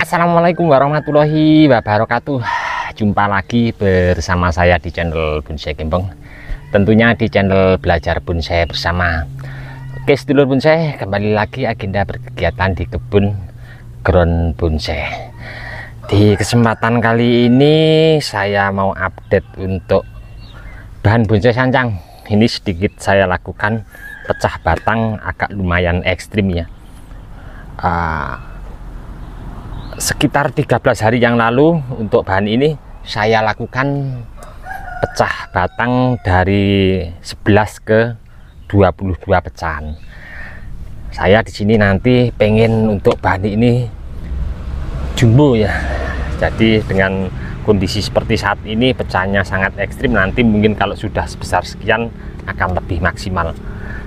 Assalamualaikum warahmatullahi wabarakatuh. Jumpa lagi bersama saya di channel Bonsai Gembong, tentunya di channel Belajar Bonsai Bersama. Oke sedulur bonsai, kembali lagi agenda berkegiatan di kebun ground bonsai. Di kesempatan kali ini saya mau update untuk bahan bonsai sancang. Ini sedikit saya lakukan pecah batang agak lumayan ekstrim ya. Sekitar 13 hari yang lalu untuk bahan ini saya lakukan pecah batang dari 11 ke 22 pecahan. Saya di sini nanti pengen untuk bahan ini jumbo ya. Jadi dengan kondisi seperti saat ini pecahnya sangat ekstrim, nanti mungkin kalau sudah sebesar sekian akan lebih maksimal.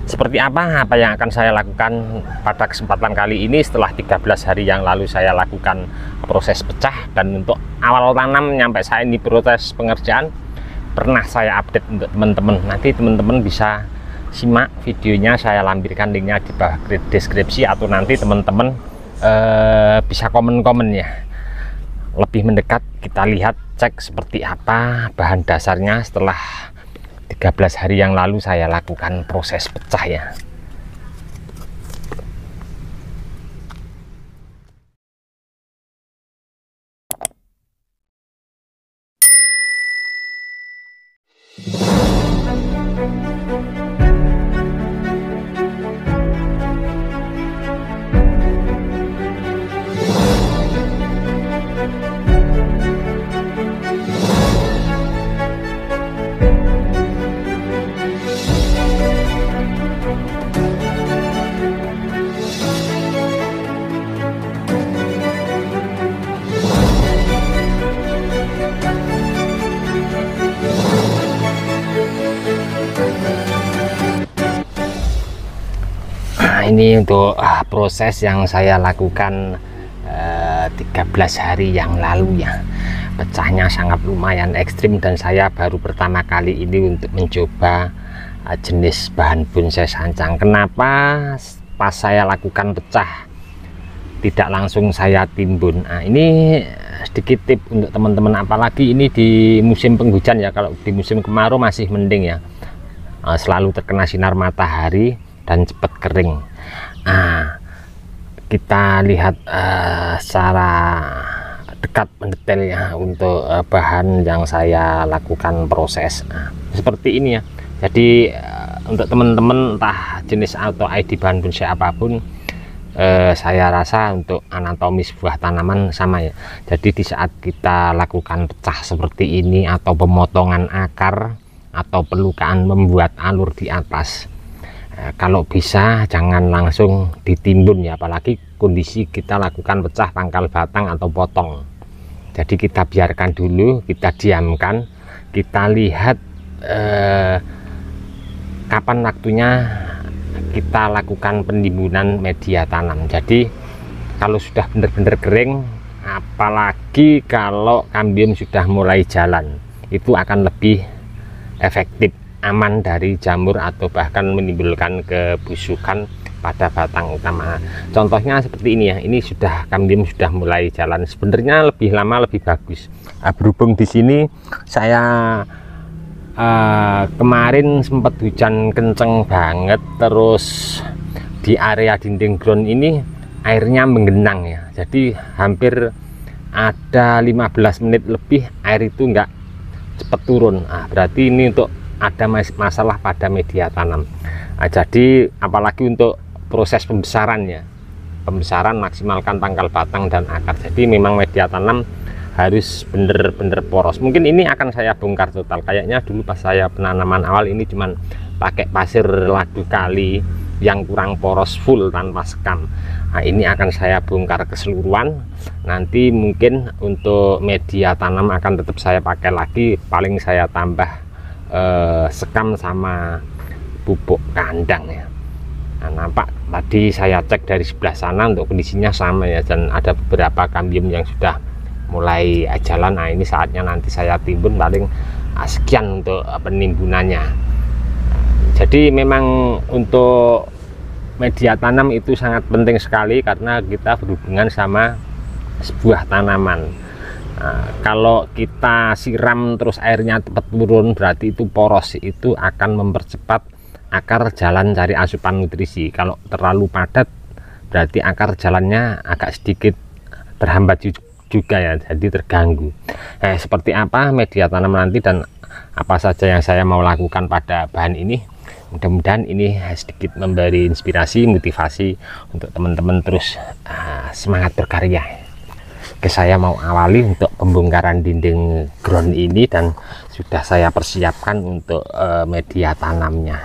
Seperti apa yang akan saya lakukan pada kesempatan kali ini setelah 13 hari yang lalu saya lakukan proses pecah, dan untuk awal tanam nyampe saya ini proses pengerjaan pernah saya update untuk teman-teman. Nanti teman-teman bisa simak videonya, saya lampirkan linknya di bawah deskripsi, atau nanti teman-teman bisa komen-komen ya. Lebih mendekat kita lihat cek seperti apa bahan dasarnya setelah 13 hari yang lalu saya lakukan proses pecah ya. Ini untuk proses yang saya lakukan 13 hari yang lalu ya. Pecahnya sangat lumayan ekstrim, dan saya baru pertama kali ini untuk mencoba jenis bahan bonsai sancang. Kenapa pas saya lakukan pecah tidak langsung saya timbun? Nah, ini sedikit tip untuk teman-teman, apalagi ini di musim penghujan ya. Kalau di musim kemarau masih mending ya, selalu terkena sinar matahari dan cepat kering. Kita lihat secara dekat mendetail ya untuk bahan yang saya lakukan proses seperti ini ya. Jadi untuk teman-teman entah jenis atau ID bahan bonsai apapun, saya rasa untuk anatomis buah tanaman sama ya. Jadi di saat kita lakukan pecah seperti ini atau pemotongan akar atau pelukaan membuat alur di atas, kalau bisa jangan langsung ditimbun ya, apalagi kondisi kita lakukan pecah pangkal batang atau potong. Jadi kita biarkan dulu, kita diamkan, kita lihat kapan waktunya kita lakukan penimbunan media tanam. Jadi kalau sudah benar-benar kering, apalagi kalau kambium sudah mulai jalan, itu akan lebih efektif, aman dari jamur atau bahkan menimbulkan kebusukan pada batang utama. Contohnya seperti ini ya, ini sudah kambium sudah mulai jalan, sebenarnya lebih lama lebih bagus. Berhubung di sini saya kemarin sempat hujan kenceng banget, terus di area dinding ground ini airnya menggenang ya, jadi hampir ada 15 menit lebih air itu enggak cepat turun. Berarti ini untuk ada masalah pada media tanam. Jadi apalagi untuk proses pembesaran ya, pembesaran maksimalkan pangkal batang dan akar. Jadi memang media tanam harus bener-bener poros. Mungkin ini akan saya bongkar total. Kayaknya dulu pas saya penanaman awal ini cuman pakai pasir ladu kali yang kurang poros full tanpa sekam. Ini akan saya bongkar keseluruhan. Nanti mungkin untuk media tanam akan tetap saya pakai lagi, paling saya tambah sekam sama pupuk kandang ya. Nampak tadi saya cek dari sebelah sana untuk kondisinya sama ya, dan ada beberapa kambium yang sudah mulai jalan. Ini saatnya nanti saya timbun, paling sekian untuk penimbunannya. Jadi memang untuk media tanam itu sangat penting sekali, karena kita berhubungan sama sebuah tanaman. Nah, kalau kita siram terus airnya cepat turun, berarti itu poros, itu akan mempercepat akar jalan cari asupan nutrisi. Kalau terlalu padat, berarti akar jalannya agak sedikit terhambat juga ya, jadi terganggu. Seperti apa media tanam nanti dan apa saja yang saya mau lakukan pada bahan ini, mudah-mudahan ini sedikit memberi inspirasi, motivasi untuk teman-teman terus semangat berkarya. Oke, saya mau awali untuk pembongkaran dinding ground ini dan sudah saya persiapkan untuk media tanamnya.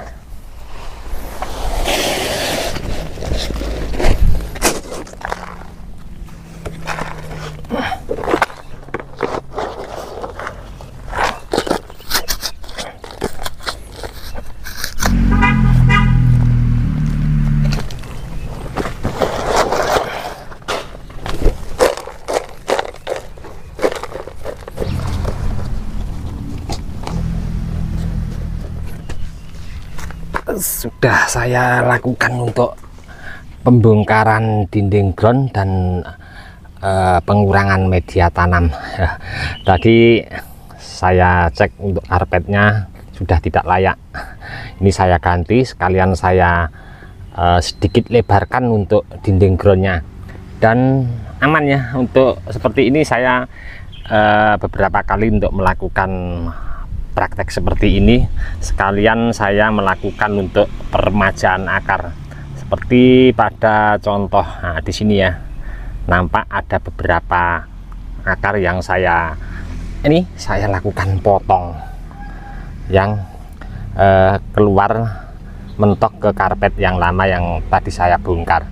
Sudah saya lakukan untuk pembongkaran dinding ground dan pengurangan media tanam. Tadi saya cek untuk karpetnya sudah tidak layak, ini saya ganti, sekalian saya sedikit lebarkan untuk dinding groundnya, dan aman ya. Untuk seperti ini saya beberapa kali untuk melakukan praktek seperti ini, sekalian saya melakukan untuk peremajaan akar seperti pada contoh. Nah, di sini ya nampak ada beberapa akar yang saya lakukan potong, yang keluar mentok ke karpet yang lama yang tadi saya bongkar.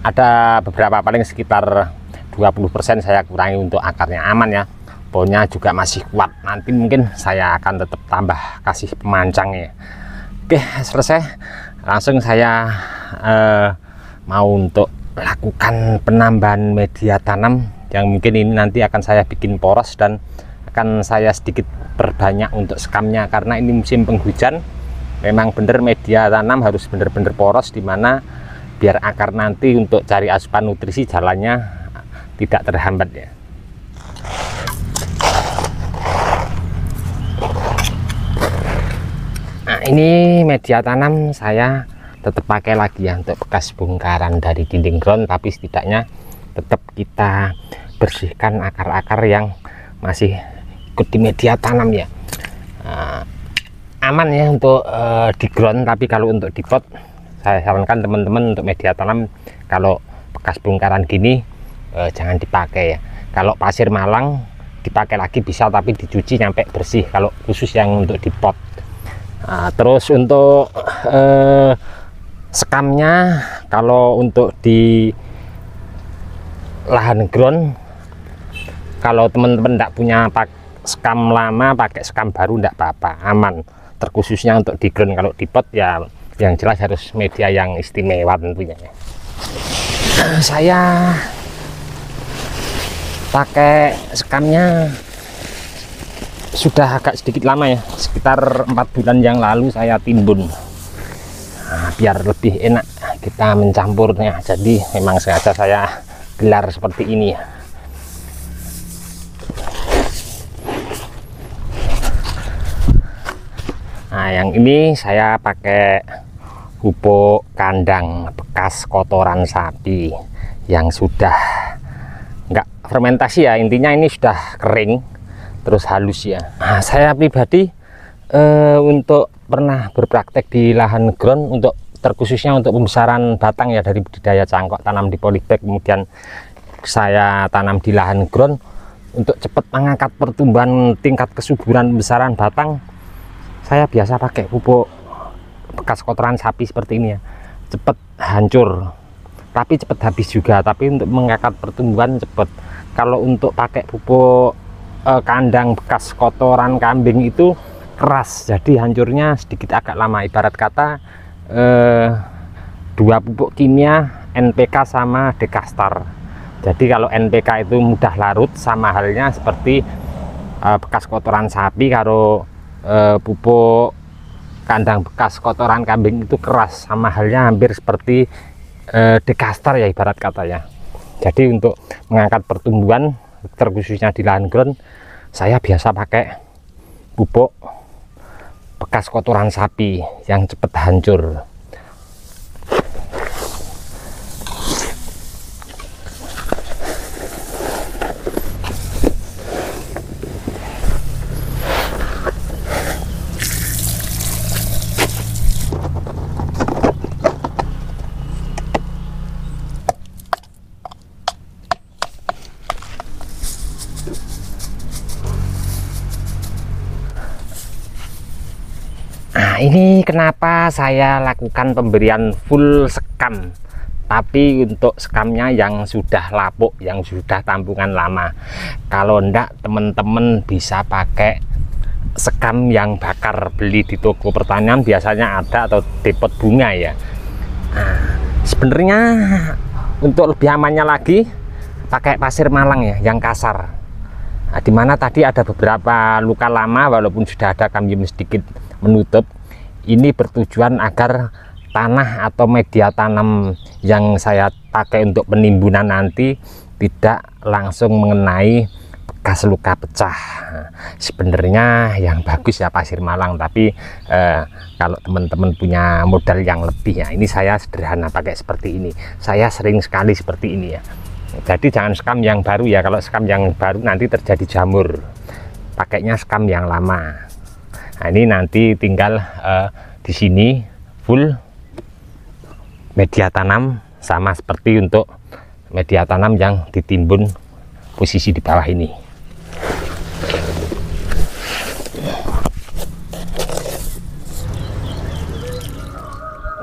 Ada beberapa, paling sekitar 20% saya kurangi untuk akarnya. Aman ya, pohonnya juga masih kuat. Nanti mungkin saya akan tetap tambah kasih pemancang ya. Oke, selesai. Langsung saya mau untuk lakukan penambahan media tanam, yang mungkin ini nanti akan saya bikin poros dan akan saya sedikit perbanyak untuk sekamnya, karena ini musim penghujan. Memang bener media tanam harus bener-bener poros, dimana biar akar nanti untuk cari asupan nutrisi jalannya tidak terhambat ya. Nah, ini media tanam saya tetap pakai lagi ya untuk bekas bongkaran dari dinding ground, tapi setidaknya tetap kita bersihkan akar-akar yang masih ikut di media tanam ya. Aman ya untuk di ground, tapi kalau untuk di pot saya sarankan teman-teman untuk media tanam kalau bekas bongkaran gini jangan dipakai ya. Kalau pasir malang dipakai lagi bisa, tapi dicuci sampai bersih kalau khusus yang untuk di pot. Terus untuk sekamnya, kalau untuk di lahan ground, kalau teman-teman tidak punya sekam lama, pakai sekam baru tidak apa-apa, aman. Terkhususnya untuk di ground. Kalau di pot ya yang jelas harus media yang istimewa tentunya. Saya pakai sekamnya sudah agak sedikit lama ya, sekitar 4 bulan yang lalu saya timbun. Biar lebih enak kita mencampurnya, jadi memang sengaja saya gelar seperti ini ya. Nah, yang ini saya pakai pupuk kandang bekas kotoran sapi yang sudah enggak fermentasi ya, intinya ini sudah kering terus halus ya. Nah, saya pribadi untuk pernah berpraktek di lahan ground untuk terkhususnya untuk pembesaran batang ya, dari budidaya cangkok tanam di polybag, kemudian saya tanam di lahan ground untuk cepat mengangkat pertumbuhan, tingkat kesuburan pembesaran batang. Saya biasa pakai pupuk bekas kotoran sapi seperti ini ya, cepat hancur tapi cepat habis juga, tapi untuk mengangkat pertumbuhan cepat. Kalau untuk pakai pupuk kandang bekas kotoran kambing itu keras, jadi hancurnya sedikit agak lama. Ibarat kata 2 pupuk kimia, NPK sama Dekastar. Jadi kalau NPK itu mudah larut, sama halnya seperti bekas kotoran sapi. Kalau pupuk kandang bekas kotoran kambing itu keras, sama halnya hampir seperti Dekastar ya ibarat katanya. Jadi untuk mengangkat pertumbuhan terkhususnya di lahan ground, saya biasa pakai pupuk bekas kotoran sapi yang cepat hancur. Nah, ini kenapa saya lakukan pemberian full sekam, tapi untuk sekamnya yang sudah lapuk, yang sudah tampungan lama. Kalau enggak, teman-teman bisa pakai sekam yang bakar, beli di toko pertanian biasanya ada, atau depot bunga ya. Nah, sebenarnya untuk lebih amannya lagi pakai pasir malang ya, yang kasar. Nah, dimana tadi ada beberapa luka lama, walaupun sudah ada kambium sedikit menutup. Ini bertujuan agar tanah atau media tanam yang saya pakai untuk penimbunan nanti tidak langsung mengenai bekas luka pecah. Sebenarnya yang bagus ya pasir malang, tapi kalau teman-teman punya modal yang lebih ya, ini saya sederhana pakai seperti ini. Saya sering sekali seperti ini ya. Jadi jangan sekam yang baru ya, kalau sekam yang baru nanti terjadi jamur. Pakainya sekam yang lama. Nah, ini nanti tinggal di sini full media tanam, sama seperti untuk media tanam yang ditimbun posisi di bawah ini.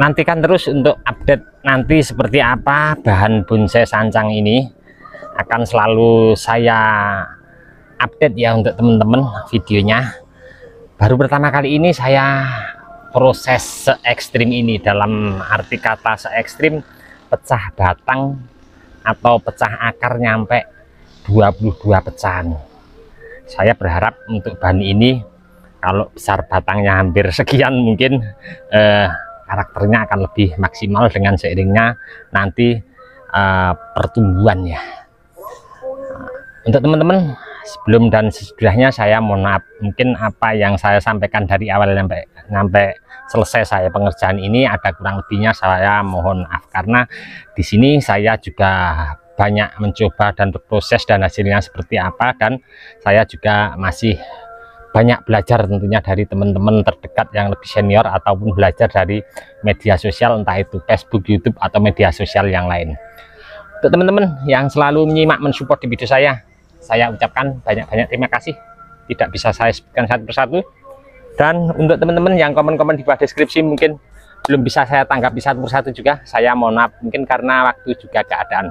Nantikan terus untuk update nanti seperti apa bahan bonsai sancang ini, akan selalu saya update ya untuk teman-teman videonya. Baru pertama kali ini saya proses se ekstrim ini, dalam arti kata se ekstrim pecah batang atau pecah akar nyampe 22 pecahan. Saya berharap untuk bahan ini kalau besar batangnya hampir sekian, mungkin karakternya akan lebih maksimal dengan seiringnya nanti pertumbuhan ya. Untuk teman-teman, sebelum dan sesudahnya saya mohon maaf, mungkin apa yang saya sampaikan dari awal sampai selesai saya pengerjaan ini ada kurang lebihnya, saya mohon maaf, karena di sini saya juga banyak mencoba dan berproses dan hasilnya seperti apa, dan saya juga masih banyak belajar tentunya dari teman-teman terdekat yang lebih senior, ataupun belajar dari media sosial, entah itu Facebook, YouTube, atau media sosial yang lain. Untuk teman-teman yang selalu menyimak, mensupport di video saya ucapkan banyak-banyak terima kasih. Tidak bisa saya sebutkan satu persatu. Dan untuk teman-teman yang komen-komen di bawah deskripsi mungkin belum bisa saya tanggapi satu persatu juga, saya mohon maaf, mungkin karena waktu juga keadaan.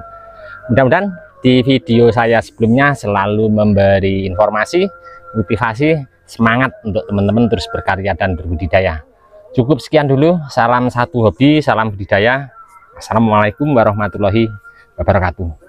Mudah-mudahan di video saya sebelumnya selalu memberi informasi, motivasi, semangat untuk teman-teman terus berkarya dan berbudidaya. Cukup sekian dulu, salam satu hobi, salam budidaya. Assalamualaikum warahmatullahi wabarakatuh.